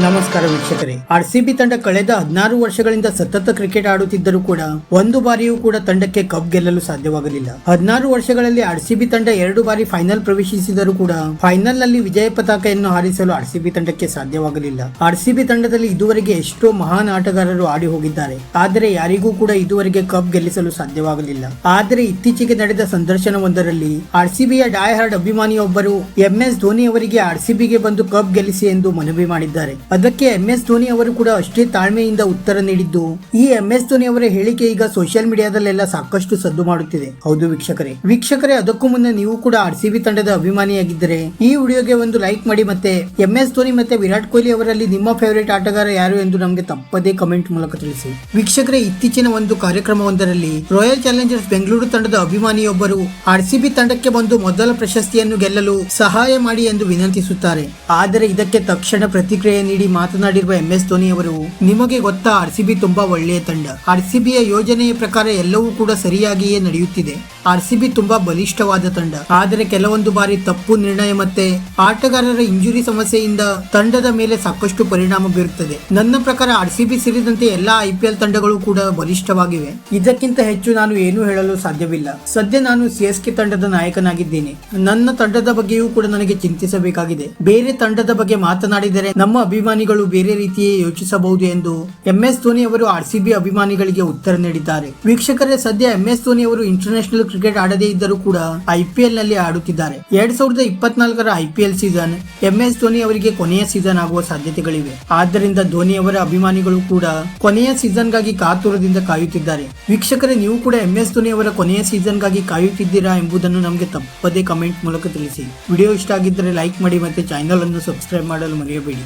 ನಮಸ್ಕಾರ ವೀಕ್ಷಕರೇ. ಆರ್ಸಿಬಿ ತಂಡ ಕಳೆದ 16 ವರ್ಷಗಳಿಂದ ಸತತ ಕ್ರಿಕೆಟ್ ಆಡುತ್ತಿದ್ದರೂ ಕೂಡ ಒಂದು ಬಾರಿಯೂ ಕೂಡ ತಂಡಕ್ಕೆ ಕಪ್ ಗೆಲ್ಲಲು ಸಾಧ್ಯವಾಗಲಿಲ್ಲ. 16 ವರ್ಷಗಳಲ್ಲಿ ಆರ್ಸಿಬಿ ತಂಡ 2 ಬಾರಿ ಫೈನಲ್ ಪ್ರವೇಶಿಸಿದರೂ ಕೂಡ ಫೈನಲ್ ನಲ್ಲಿ ವಿಜಯ ಪತಾಕೆಯನ್ನು ಹಾರಿಸಲು ಆರ್ಸಿಬಿ ತಂಡಕ್ಕೆ ಸಾಧ್ಯವಾಗಲಿಲ್ಲ. ಆರ್ಸಿಬಿ ತಂಡದಲ್ಲಿ ಇದುವರೆಗೆ ಎಷ್ಟೋ ಮಹಾನ್ ಆಟಗಾರರು ಆಡಿ ಹೋಗಿದ್ದಾರೆ, ಆದರೆ ಯಾರಿಗೂ ಕೂಡ ಇದುವರೆಗೆ ಕಪ್ ಗೆಲ್ಲಿಸಲು ಸಾಧ್ಯವಾಗಲಿಲ್ಲ. ಆದರೆ ಇತ್ತೀಚೆಗೆ ನಡೆದ ಸಂದರ್ಶನವೊಂದರಲ್ಲಿ ಆರ್ಸಿಬಿಯ ಡೈಹಾರ್ಡ್ ಅಭಿಮಾನಿಯೊಬ್ಬರು MS ಧೋನಿ ಅವರಿಗೆ ಆರ್ಸಿಬಿಗೆ ಬಂದು ಕಪ್ ಗೆಲ್ಲಿಸಿ ಎಂದು ಮನವಿ ಮಾಡಿದ್ದಾರೆ. ಅದಕ್ಕೆ MS ಧೋನಿ ಅವರು ಕೂಡ ಅಷ್ಟೇ ತಾಳ್ಮೆಯಿಂದ ಉತ್ತರ ನೀಡಿದ್ದು, ಈ MS ಧೋನಿ ಅವರ ಹೇಳಿಕೆ ಈಗ ಸೋಷಿಯಲ್ ಮೀಡಿಯಾದಲ್ಲೆಲ್ಲ ಸಾಕಷ್ಟು ಸದ್ದು ಮಾಡುತ್ತಿದೆ. ಹೌದು ವೀಕ್ಷಕರೇ, ಅದಕ್ಕೂ ಮುನ್ನ ನೀವು ಕೂಡ ಆರ್ಸಿಬಿ ತಂಡದ ಅಭಿಮಾನಿಯಾಗಿದ್ದರೆ ಈ ವಿಡಿಯೋಗೆ ಒಂದು ಲೈಕ್ ಮಾಡಿ, ಮತ್ತೆ MS ಧೋನಿ ಮತ್ತೆ ವಿರಾಟ್ ಕೊಹ್ಲಿ ಅವರಲ್ಲಿ ನಿಮ್ಮ ಫೇವರೇಟ್ ಆಟಗಾರ ಯಾರು ಎಂದು ನಮಗೆ ತಪ್ಪದೇ ಕಮೆಂಟ್ ಮೂಲಕ ತಿಳಿಸಿ. ವೀಕ್ಷಕರೇ, ಇತ್ತೀಚಿನ ಒಂದು ಕಾರ್ಯಕ್ರಮವೊಂದರಲ್ಲಿ ರಾಯಲ್ ಚಾಲೆಂಜರ್ಸ್ ಬೆಂಗಳೂರು ತಂಡದ ಅಭಿಮಾನಿಯೊಬ್ಬರು ಆರ್ಸಿಬಿ ತಂಡಕ್ಕೆ ಬಂದು ಮೊದಲ ಪ್ರಶಸ್ತಿಯನ್ನು ಗೆಲ್ಲಲು ಸಹಾಯ ಮಾಡಿ ಎಂದು ವಿನಂತಿಸುತ್ತಾರೆ. ಆದರೆ ಇದಕ್ಕೆ ತಕ್ಷಣ ಪ್ರತಿಕ್ರಿಯೆ ನೀಡಿ ಮಾತನಾಡಿರುವ MS ಧೋನಿ ಅವರು, ನಿಮಗೆ ಗೊತ್ತಾ, ಆರ್ಸಿಬಿ ತುಂಬಾ ಒಳ್ಳೆಯ ತಂಡ. ಆರ್ಸಿಬಿಯ ಯೋಜನೆಯ ಪ್ರಕಾರ ಎಲ್ಲವೂ ಕೂಡ ಸರಿಯಾಗಿಯೇ ನಡೆಯುತ್ತಿದೆ. ಆರ್ಸಿಬಿ ತುಂಬಾ ಬಲಿಷ್ಠವಾದ ತಂಡ, ಆದರೆ ಕೆಲವೊಂದು ಬಾರಿ ತಪ್ಪು ನಿರ್ಣಯ ಮತ್ತೆ ಆಟಗಾರರ ಇಂಜುರಿ ಸಮಸ್ಯೆಯಿಂದ ತಂಡದ ಮೇಲೆ ಸಾಕಷ್ಟು ಪರಿಣಾಮ ಬೀರುತ್ತದೆ. ನನ್ನ ಪ್ರಕಾರ ಆರ್ಸಿಬಿ ಸೇರಿದಂತೆ ಎಲ್ಲಾ IPL ತಂಡಗಳು ಕೂಡ ಬಲಿಷ್ಠವಾಗಿವೆ. ಇದಕ್ಕಿಂತ ಹೆಚ್ಚು ನಾನು ಏನು ಹೇಳಲು ಸಾಧ್ಯವಿಲ್ಲ. ಸದ್ಯ ನಾನು CSK ತಂಡದ ನಾಯಕನಾಗಿದ್ದೇನೆ. ನನ್ನ ತಂಡದ ಬಗ್ಗೆಯೂ ಕೂಡ ನನಗೆ ಚಿಂತಿಸಬೇಕಾಗಿದೆ. ಬೇರೆ ತಂಡದ ಬಗ್ಗೆ ಮಾತನಾಡಿದರೆ ನಮ್ಮ ಅಭಿಮಾನಿಗಳು ಬೇರೆ ರೀತಿಯೇ ಯೋಚಿಸಬಹುದು ಎಂದು MS ಧೋನಿ ಅವರು ಆರ್ಸಿಬಿ ಅಭಿಮಾನಿಗಳಿಗೆ ಉತ್ತರ ನೀಡಿದ್ದಾರೆ. ವೀಕ್ಷಕರೇ, ಸದ್ಯ MS ಧೋನಿ ಅವರು ಇಂಟರ್ನ್ಯಾಷನಲ್ ಕ್ರಿಕೆಟ್ ಆಡದೇ ಇದ್ದರೂ ಕೂಡ IPL ನಲ್ಲಿ ಆಡುತ್ತಿದ್ದಾರೆ. 2024ರ IPL ಸೀಸನ್ MS ಧೋನಿ ಅವರಿಗೆ ಕೊನೆಯ ಸೀಸನ್ ಆಗುವ ಸಾಧ್ಯತೆಗಳಿವೆ. ಆದ್ದರಿಂದ ಧೋನಿ ಅವರ ಅಭಿಮಾನಿಗಳು ಕೂಡ ಕೊನೆಯ ಸೀಸನ್ ಗಾಗಿ ಕಾತುರದಿಂದ ಕಾಯುತ್ತಿದ್ದಾರೆ. ವೀಕ್ಷಕರೇ, ನೀವು ಕೂಡ MS ಧೋನಿ ಅವರ ಕೊನೆಯ ಸೀಸನ್ ಗಾಗಿ ಕಾಯುತ್ತಿದ್ದೀರಾ ಎಂಬುದನ್ನು ನಮಗೆ ತಪ್ಪದೇ ಕಮೆಂಟ್ ಮೂಲಕ ತಿಳಿಸಿ. ವಿಡಿಯೋ ಇಷ್ಟ ಆಗಿದ್ದರೆ ಲೈಕ್ ಮಾಡಿ, ಮತ್ತೆ ಚಾನೆಲ್ ಅನ್ನು ಸಬ್ಸ್ಕ್ರೈಬ್ ಮಾಡಲು ಮರೆಯಬೇಡಿ.